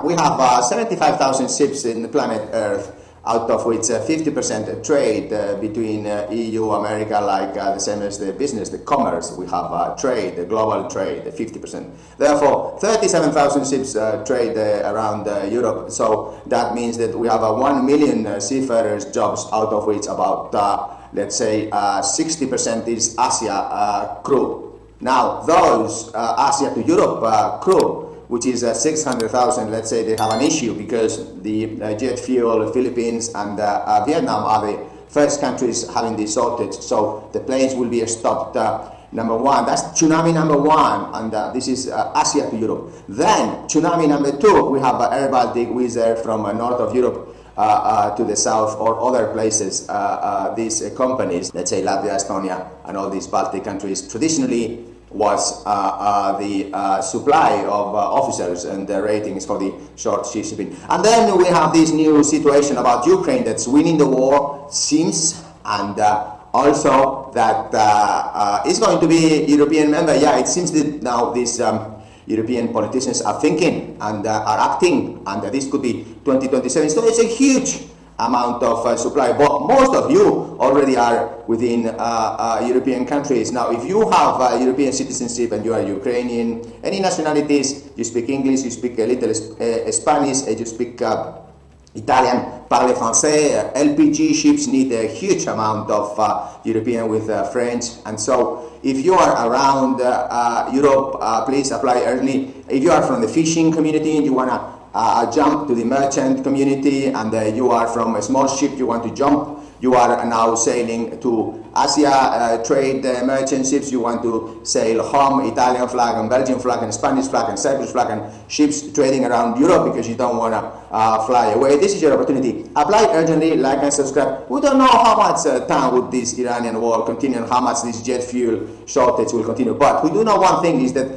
We have 75,000 ships in the planet Earth, out of which 50% trade between EU, America, like the same as the business, the commerce. We have trade, the global trade, 50%. Therefore, 37,000 ships trade around Europe. So that means that we have 1 million seafarers jobs, out of which about, let's say, 60% is Asia crew. Now, those Asia to Europe crew, which is 600,000, let's say they have an issue because the jet fuel, the Philippines and Vietnam are the first countries having this shortage. So the planes will be stopped, number one. That's tsunami number one, and this is Asia to Europe. Then tsunami number two, we have Air Baltic, Wizz Air from north of Europe to the south or other places. These companies, let's say Latvia, Estonia and all these Baltic countries, traditionally was the supply of officers and the ratings for the short sea shipping. And then we have this new situation about Ukraine that's winning the war, seems, and also that is going to be European member. Yeah, it seems that now these European politicians are thinking and are acting, and this could be 2027. So it's a huge amount of supply, but most of you already are within European countries. Now, if you have European citizenship and you are Ukrainian, any nationalities, you speak English, you speak a little Spanish, you speak Italian, parle français, LPG ships need a huge amount of European with French, and so if you are around Europe, please apply early. If you are from the fishing community and you want to jump to the merchant community, and you are from a small ship, you want to jump, you are now sailing to Asia, trade merchant ships, you want to sail home, Italian flag and Belgian flag and Spanish flag and Cyprus flag, and ships trading around Europe because you don't want to fly away. This is your opportunity. Apply urgently, like and subscribe. We don't know how much time would this Iranian war continue and how much this jet fuel shortage will continue, but we do know one thing is that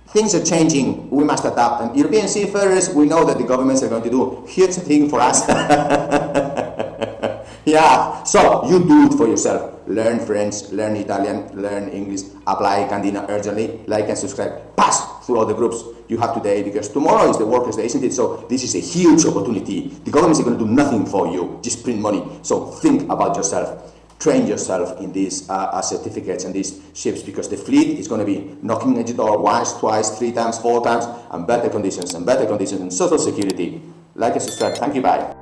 things are changing, we must adapt. And European seafarers, we know that the governments are going to do huge thing for us. Yeah, so you do it for yourself. Learn French, learn Italian, learn English, apply Candina urgently, like and subscribe, pass through all the groups you have today, because tomorrow is the Workers' Day, isn't it? So this is a huge opportunity. The governments are going to do nothing for you, just print money. So think about yourself. Train yourself in these certificates and these ships, because the fleet is going to be knocking at your door once, twice, 3 times, 4 times, and better conditions and social security. Like and subscribe. Thank you. Bye.